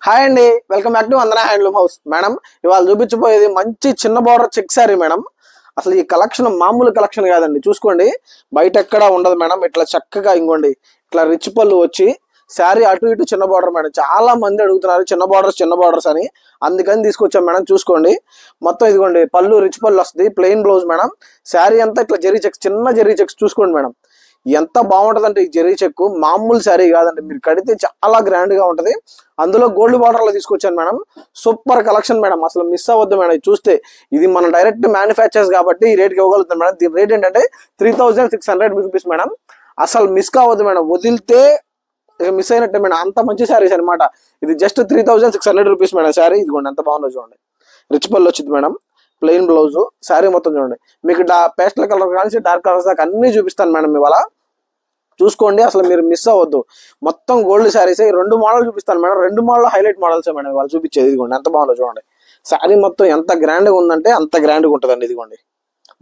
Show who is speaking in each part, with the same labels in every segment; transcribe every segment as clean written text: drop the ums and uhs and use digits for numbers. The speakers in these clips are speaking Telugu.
Speaker 1: హాయ్ అండి, welcome back to Vandana handloom house. Madam, ఇవాళ చూపించబోయేది మంచి చిన్న బార్డర్ చెక్ శారీ మేడం. అసలు ఈ కలెక్షన్ మామూలు కలెక్షన్ కాదండి. చూసుకోండి, బయట ఎక్కడా ఉండదు మేడం. ఇట్లా చక్కగా ఇంకోండి, ఇట్లా రిచ్ పళ్ళు వచ్చి శారీ అటు ఇటు చిన్న బార్డర్ మేడం. చాలా మంది అడుగుతున్నారు చిన్న బార్డర్స్ అని, అందుకని తీసుకొచ్చాం మేడం. చూసుకోండి, మొత్తం ఇదిగోండి పళ్ళు రిచ్ పళ్ళు వస్తుంది, ప్లెయిన్ బ్లౌజ్ మేడం. శారీ అంతా ఇట్లా జరీ చెక్స్, చిన్న జరీ చెక్స్. చూసుకోండి మేడం, ఎంత బాగుంటదంటే ఈ జరీ చెక్కు మామూలు శారీ కాదండి. మీరు కడితే చాలా గ్రాండ్ గా ఉంటది. అందులో గోల్డ్ బార్డర్ లో తీసుకొచ్చాను మేడం. సూపర్ కలెక్షన్ మేడం, అసలు మిస్ అవ్వద్దు మేడం. ఇది చూస్తే ఇది మన డైరెక్ట్ మ్యానుఫ్యాక్చర్స్ కాబట్టి ఈ రేట్కి ఇవ్వగలుగుతాం మేడం. దీని రేట్ ఏంటంటే 3600 రూపీస్ మేడం. అసలు మిస్ కావద్దు మేడం, వదిలితే మిస్ అయినట్టే మేడం. అంత మంచి శారీస్ అనమాట. ఇది జస్ట్ 3600 రూపీస్ మేడం శారీ. ఇదిగోండి ఎంత బాగుందో చూడండి, రిచ్ పళ్ళు వచ్చింది మేడం, ప్లెయిన్ బ్లౌజ్. శారీ మొత్తం చూడండి, మీకు పేస్టల్ కలర్ కానీ డార్క్ కలర్స్ దాకా అన్ని చూపిస్తాను మేడం ఇవాళ. చూసుకోండి, అసలు మీరు మిస్ అవ్వద్దు. మొత్తం గోల్డ్ శారీస్. 2 మోడల్ చూపిస్తాను madam. 2 model highlight models madam వాళ్ళు చూపించేది. ఇదిగోండి ఎంత బాగుందో చూడండి. శారీ మొత్తం ఎంత గ్రాండ్గా ఉందంటే అంత గ్రాండ్గా ఉంటుందండి. ఇదిగోండి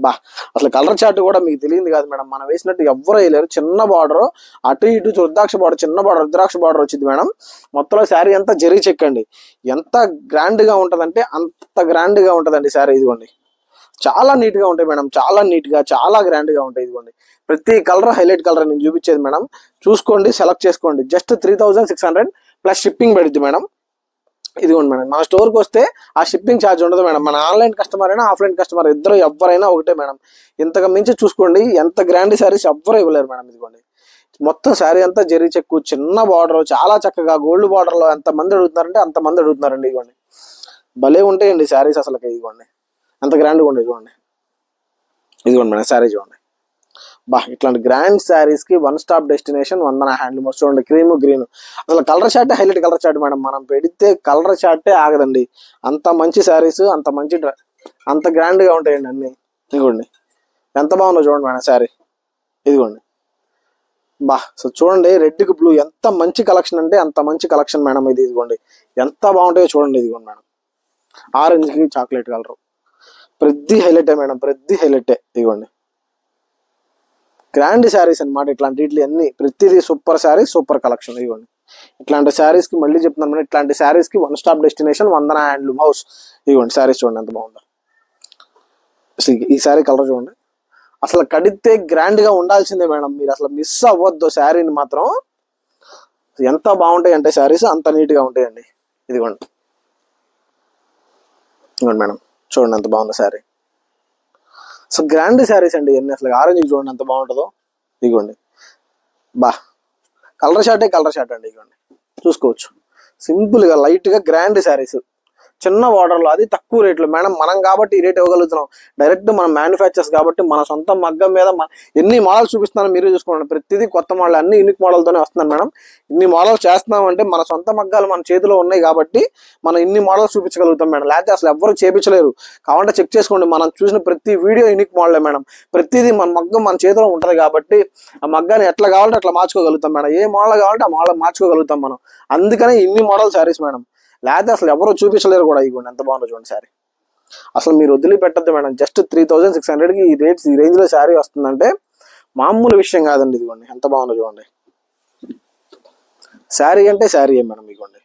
Speaker 1: బా, అసలు కలర్ చార్ట్ కూడా మీకు తెలియదు కాదు మేడం. మనం వేసినట్టు ఎవ్వరు వేయలేరు. చిన్న బార్డర్, అటు ఇటు రుద్రాక్ష బార్డర్, చిన్న బార్డర్ రుద్రాక్ష బార్డర్ వచ్చింది మేడం. మొత్తంలో శారీ అంతా జరీ చెక్కండి. ఎంత గ్రాండ్ గా ఉంటదంటే అంత గ్రాండ్ గా ఉంటదండి శారీ. ఇదిగోండి చాలా నీట్ గా ఉంటాయి మేడం, చాలా నీట్ గా, చాలా గ్రాండ్ గా ఉంటాయి. ఇదిగోండి ప్రతి కలర్ హైలైట్ కలర్ నేను చూపించేది మేడం. చూసుకోండి, సెలెక్ట్ చేసుకోండి. జస్ట్ 3600 ప్లస్ షిప్పింగ్ పడుద్ది మేడం. ఇదిగోండి మేడం, మన స్టోర్కి వస్తే ఆ షిప్పింగ్ ఛార్జ్ ఉండదు మేడం. మన ఆన్లైన్ కస్టమర్ అయినా ఆఫ్లైన్ కస్టమర్ ఇద్దరు ఎవరైనా ఒకటే మేడం. ఇంతకు మించి చూసుకోండి, ఎంత గ్రాండ్ శారీస్ ఎవ్వరు ఇవ్వలేరు మేడం. ఇదిగోండి మొత్తం శారీ అంతా జరీ చెక్కు, చిన్న బార్డర్, చాలా చక్కగా గోల్డ్ బార్డర్ లో ఎంత మంది అడుగుతున్నారంటే అంత మంది అడుగుతున్నారండి. ఇదిగోండి భలే ఉంటాయండి శారీస్ అసలు. ఇదిగోండి ఎంత గ్రాండ్గా ఉండేది. ఇదిగోండి ఇదిగోండి మేడం శారీ చూడండి. బా, ఇట్లాంటి గ్రాండ్ శారీస్ కి one stop destination Vandana handloom. చూడండి క్రీమ్ గ్రీన్, అసలు colour chart highlight colour chart madam. మనం పెడితే కలర్ చార్టే ఆగదండి. అంత మంచి శారీస్, అంత మంచి అంత గ్రాండ్ గా ఉంటాయండి అన్ని. ఇదిగోండి ఎంత బాగుందో చూడండి మేడం శారీ. ఇదిగోండి బా, సో చూడండి రెడ్ కి బ్లూ ఎంత మంచి కలెక్షన్ అంటే అంత మంచి కలెక్షన్ మేడం ఇది. ఇదిగోండి ఎంత బాగుంటాయో చూడండి. ఇదిగోండి మేడం, ఆరెంజ్ కి చాక్లెట్ కలర్, ప్రతి హైలైటే మేడం, ప్రతి హైలైటే. ఇదిగోండి గ్రాండ్ శారీస్ అనమాట. ఇట్లాంటి వీటి అన్ని ప్రతిదీ సూపర్ శారీ, సూపర్ కలెక్షన్. ఇదిగోండి ఇట్లాంటి శారీస్ కి మళ్ళీ చెప్తున్నాను మేడం, ఇట్లాంటి శారీస్ కి one stop destination Vandana handloom house. ఇదిగోండి శారీస్ చూడండి ఎంత బాగుందో. ఈ శారీ కలర్ చూడండి, అసలు కడితే గ్రాండ్ గా ఉండాల్సిందే మేడం. మీరు అసలు మిస్ అవ్వద్దు శారీని మాత్రం. ఎంత బాగుంటాయి అంటే శారీస్ అంత నీట్ గా ఉంటాయండి. ఇదిగోండి ఇదిగోండి మేడం చూడండి ఎంత బాగుందో శారీ. సో గ్రాండ్ శారీస్ అండి ఇవన్నీ. అసలు ఆరెంజ్ చూడండి ఎంత బాగుంటుందో. ఇదిగోండి బా, కలర్ షార్ట్ అండి. ఇదిగోండి చూసుకోవచ్చు, సింపుల్ గా లైట్ గా గ్రాండ్ శారీస్, చిన్న బార్డర్ లో, అది తక్కువ రేట్లో మేడం. మనం కాబట్టి ఈ రేట్ ఇవ్వగలుగుతున్నాం. డైరెక్ట్ మన మ్యానుఫ్యాక్చర్స్ కాబట్టి మన సొంత మగ్గం మీద ఎన్ని మోడల్స్ చూపిస్తున్నారో మీరే చూసుకోండి. ప్రతిదీ కొత్త మోడల్, అన్ని యూనిక్ మోడల్ తోనే వస్తున్నాను మేడం. ఇన్ని మోడల్స్ చేస్తున్నాం అంటే మన సొంత మగ్గాలు మన చేతిలో ఉన్నాయి కాబట్టి మనం ఇన్ని మోడల్స్ చూపించగలుగుతాం మేడం. లేకపోతే అసలు ఎవరు చేపించలేరు. కావాలంటే చెక్ చేసుకోండి, మనం చూసిన ప్రతి వీడియో యూనిక్ మోడలే మేడం. ప్రతిదీ మన మగ్గం మన చేతిలో ఉంటది కాబట్టి ఆ మగ్గాన్ని ఎట్లా కావాలంటే అట్లా మార్చుకోగలుగుతాం మేడం. ఏ మోడల్ కావాలంటే ఆ మోడల్ మార్చుకోగలుగుతాం మనం. అందుకనే ఇన్ని మోడల్ శారీస్ మేడం. లేకపోతే అసలు ఎవరు చూపించలేరు కూడా. ఇవ్వండి ఎంత బాగుందో చూడండి శారీ. అసలు మీరు వదిలిపెట్టద్దు మేడం. జస్ట్ 3600 కి ఈ రేట్స్, ఈ రేంజ్ లో శారీ వస్తుందంటే మామూలు విషయం కాదండి. ఇదిగోండి ఎంత బాగుందో చూడండి. శారీ అంటే శారీ మేడం. ఇదిగోండి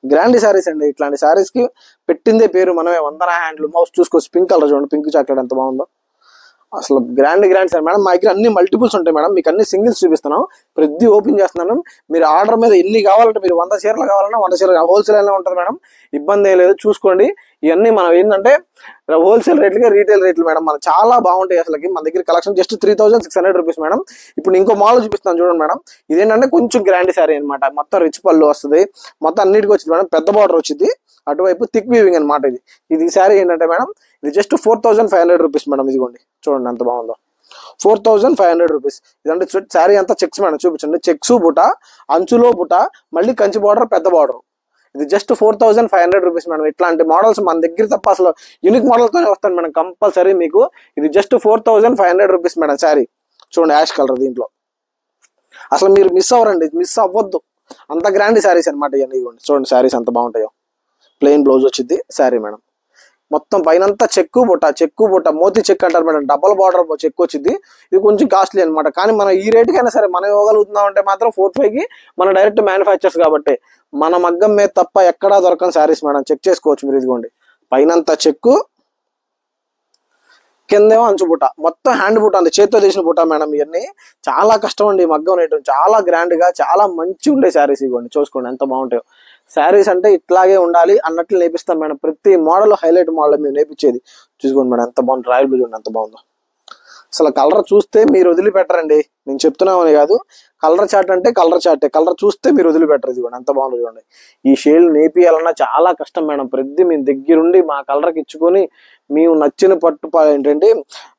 Speaker 1: గ్రాండ్ శారీస్ అండి. ఇట్లాంటి శారీస్ కి పెట్టిందే పేరు మనమే, వందన హ్యాండ్లూమ్ హౌస్. చూసుకోవచ్చు, పింక్ కలర్ చూడండి, పింక్ చాక్లెట్ ఎంత బాగుందో. అసలు గ్రాండ్ సార్ మేడం. మా దగ్గర అన్ని మల్టిపుల్స్ ఉంటాయి మేడం. మీకు అన్ని సింగిల్స్ చూపిస్తున్నాం, ప్రతి ఓపెన్ చేస్తున్నాను. మీరు ఆర్డర్ మీద ఎన్ని కావాలంటే, మీరు 100 చీరలు కావాలన్నా 100 చీరలు హోల్సేల్ అయినా ఉంటుంది మేడం. ఇబ్బంది ఏం లేదు. చూసుకోండి, ఇవన్నీ మనం ఏంటంటే హోల్సేల్ రేట్లుగా రీటైల్ రేట్లు మేడం. మనకు చాలా బాగుంటాయి. అసలు మన దగ్గర కలెక్షన్ జస్ట్ 3600 రూపీస్ మేడం. ఇప్పుడు ఇంకో మోడల్ చూపిస్తాను చూడండి మేడం. ఇదేంటంటే కొంచెం గ్రాండ్ శారీ అనమాట. మొత్తం రిచ్ పళ్ళు వస్తుంది, మొత్తం అన్నిటికి వచ్చింది మేడం. పెద్ద బార్డర్ వచ్చింది, అటువైపు థిక్ వీవింగ్ అనమాట. ఇది శారీ ఏంటంటే మేడం, ఇది జస్ట్ 4500 రూపీస్ మేడం. ఇదిగోండి చూడండి ఎంత బాగుందో, 4500 రూపీస్. ఇదంటే శారీ అంతా చెక్స్ మేడం. చూపించండి, చెక్స్ బుట, అంచులో బుట, మళ్ళీ కంచి బార్డర్, పెద్ద బార్డర్. ఇది జస్ట్ 4500 రూపీస్ మేడం. ఇట్లాంటి మోడల్స్ మన దగ్గర తప్ప అసలు యూనిక్ మోడల్ తోనే వస్తాను మేడం కంపల్సరీ మీకు. ఇది జస్ట్ 4500 రూపీస్ మేడం శారీ. చూడండి యాష్ కలర్, దీంట్లో అసలు మీరు మిస్ అవ్వరండి, మిస్ అవ్వద్దు. అంత గ్రాండ్ శారీస్ అనమాట ఇవన్నీ. ఇవ్వండి చూడండి శారీస్ ఎంత బాగుంటాయో. ప్లెయిన్ బ్లౌజ్ వచ్చింది శారీ మేడం. మొత్తం పైనంతా చెక్కు బుట్ట మోతీ చెక్ అంటారు మేడం, డబల్ బార్డర్ చెక్ వచ్చింది. ఇది కొంచెం కాస్ట్లీ అనమాట. కానీ మనం ఈ రేటుకైనా సరే మనం ఇవ్వగలుగుతున్నాం అంటే మాత్రం 4,500కి మన డైరెక్ట్ మ్యానుఫ్యాక్చర్స్ కాబట్టి మన మగ్గం మీద తప్ప ఎక్కడా దొరకని శారీస్ మేడం. చెక్ చేసుకోవచ్చు మీరు. ఇదిగోండి పైనంతా చెక్కు, కిందేమో అంచు బుట్ట, మొత్తం హ్యాండ్ బుట్ట అండి, చేతితో తీసిన బుట్ట మేడం. ఇవన్నీ చాలా కష్టం అండి మగ్గం నేయటం. చాలా గ్రాండ్ గా చాలా మంచి ఉండే శారీస్. ఇవ్వండి చూసుకోండి ఎంత బాగుంటాయో. శారీస్ అంటే ఇట్లాగే ఉండాలి అన్నట్లు నేపిస్తాం మేడం. ప్రతి మోడల్ హైలైట్ మోడల్ మేము నేర్పించేది. చూసుకోండి మేడం ఎంత బాగుంది. రాయల్ బ్లూ చూడండి ఎంత బాగుందో. అసలు కలర్ చూస్తే మీరు వదిలిపెట్టరండి. నేను చెప్తున్నామని కాదు, కలర్ చాట్ అంటే కలర్ చాటే. కలర్ చూస్తే మీరు వదిలిపెట్టరు. ఇది కూడా ఎంత బాగుందో చూడండి. ఈ షేడ్ నేపియాలన్నా చాలా కష్టం మేడం. ప్రతి మేము దగ్గరుండి మా కలర్కి ఇచ్చుకొని మేము నచ్చిన ఏంటంటే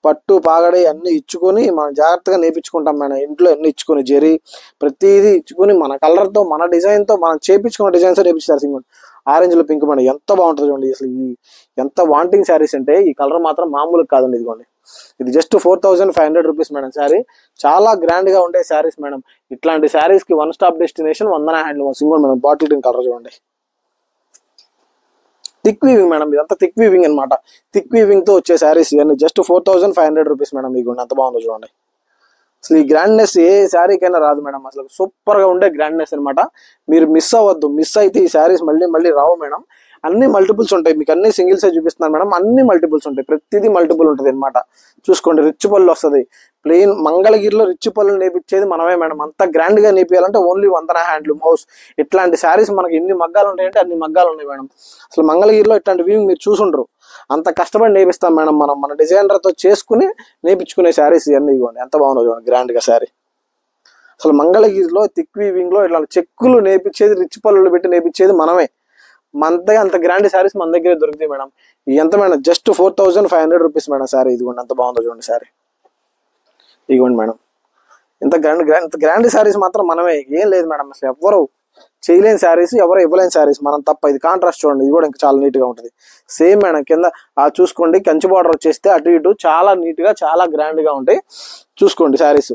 Speaker 1: పట్టు పాగడి అన్ని ఇచ్చుకొని మనం జాగ్రత్తగా నేర్పించుకుంటాం మేడం. ఇంట్లో అన్ని ఇచ్చుకొని జరి ప్రతిదీ ఇచ్చుకొని మన కలర్తో మన డిజైన్తో మనం చేపించుకున్న డిజైన్స్ నేర్పిస్తారు. సింగ్ ఆరెంజ్ లో పింక్ మేడం ఎంత బాగుంటుంది చూడండి. అసలు ఈ ఎంత వాంటింగ్ శారీస్ అంటే ఈ కలర్ మాత్రం మామూలు కాదండి. ఇదిగోండి ఇది జస్ట్ 4,500 రూపీస్ మేడం శారీ. చాలా గ్రాండ్ గా ఉండే శారీస్ మేడం. ఇట్లాంటి శారీస్ కి one stop destination Vandana handloom single madam. Bottle green colour చూడండి. Thick weaving madam. ఇదంతా థిక్ వీవింగ్ అనమాట. థిక్ వీవింగ్ తో వచ్చే శారీస్ ఇవన్నీ జస్ట్ 4,500 రూపీస్ మేడం. మీకు ఎంత బాగుందో చూడండి. అసలు ఈ గ్రాండ్నెస్ ఏ శారీకైనా రాదు మేడం. అసలు సూపర్ గా ఉండే గ్రాండ్నెస్ అనమాట. మీరు మిస్ అవ్వద్దు. మిస్ అయితే ఈ శారీస్ మళ్ళీ రావు మేడం. అన్ని మల్టిపుల్స్ ఉంటాయి. మీకు అన్ని సింగిల్స్ చూపిస్తున్నాను మేడం. అన్ని మల్టిపుల్స్ ఉంటాయి. ప్రతిదీ మల్టిపుల్ ఉంటుంది అనమాట. చూసుకోండి రిచ్ పళ్ళు వస్తుంది. ప్లెయిన్ మంగళగిరిలో రిచ్ పళ్ళు నేర్పించేది మనమే మేడం. అంత గ్రాండ్ గా నేర్పియాలంటే ఓన్లీ వందన హ్యాండ్లూమ్ హౌస్. ఇట్లాంటి శారీస్ మనకి ఎన్ని మగ్గాలు ఉంటాయంటే అన్ని మగ్గాలు ఉన్నాయి మేడం. అసలు మంగళగిరిలో ఇట్లాంటి వ్యూయింగ్ మీరు చూసుండ్రు. అంత కష్టపడి నేర్పిస్తాం మేడం. మనం మన డిజైనర్ తో చేసుకుని నేర్పించుకునే శారీస్ ఇవన్నీ. ఇవ్వండి ఎంత బాగుందో చూడండి గ్రాండ్ గా శారీ. అసలు మంగళగిరిలో థిక్ వీవింగ్ లో ఇట్లా చెక్కులు నేర్పించేది, రిచ్ పళ్ళు పెట్టి నేర్పించేది మనమే. అంత గ్రాండ్ శారీస్ మన దగ్గరే దొరుకుతాయి మేడం. ఎంత madam just 4,500 rupees madam sari. ఇదిగోండి ఎంత బాగుందో చూడండి శారీ. ఇదిగోండి మేడం ఇంత గ్రాండ్ శారీస్ మాత్రం మనమే. ఏం లేదు మేడం అసలు ఎవరు చేయలేని శారీస్, ఎవరు ఇవ్వలేని శారీస్ మనం తప్ప. ఇది కాంట్రాస్ట్ చూడండి. ఇది కూడా ఇంకా చాలా నీట్ గా ఉంటుంది. సేమ్ మేడం కింద చూసుకోండి కంచి బార్డర్ వచ్చేస్తే అటు ఇటు చాలా నీట్ గా చాలా గ్రాండ్ గా ఉంటాయి. చూసుకోండి శారీస్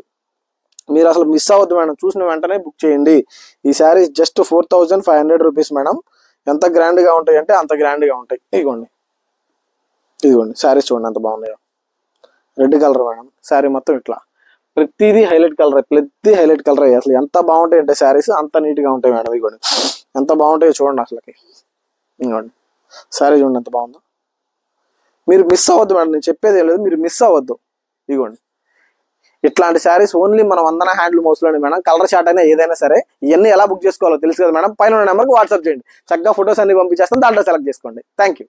Speaker 1: మీరు అసలు మిస్ అవ్వద్దు మేడం. చూసిన వెంటనే బుక్ చేయండి. ఈ శారీస్ జస్ట్ 4,500 రూపీస్ మేడం. ఎంత గ్రాండ్ గా ఉంటాయి అంటే అంత గ్రాండ్ గా ఉంటాయి. ఇదిగోండి శారీస్ చూడండి ఎంత బాగున్నాయో. రెడ్ కలర్ మేడం శారీ మొత్తం ఇట్లా ప్రతిదీ హైలైట్ కలర్. ప్రతి హైలైట్ కలర్. అసలు ఎంత బాగుంటాయి అంటే శారీస్ అంత నీట్ గా ఉంటాయి మేడం. ఇదిగోండి ఎంత బాగుంటాయో చూడండి. అసలుకి ఇదిగోండి శారీ చూడండి ఎంత బాగుందో. మీరు మిస్ అవ్వద్దు మేడం. నేను చెప్పేది ఏం లేదు, మీరు మిస్ అవ్వద్దు. ఇదిగోండి ఇట్లాంటి శారీస్ ఓన్లీ మన వందన హ్యాండ్లూమ్ హౌస్ లోనే మేడం. కలర్ చార్ట్ అయినా ఏదైనా సరే ఇవన్నీ ఎలా బుక్ చేసుకోవాలో తెలుసు కదా మేడం. పైన నెంబర్కి వాట్సాప్ చేయండి. చక్కగా ఫొటోస్ అన్ని పంపించేస్తాను. దాంట్లో సెలెక్ట్ చేసుకోండి. Thank you.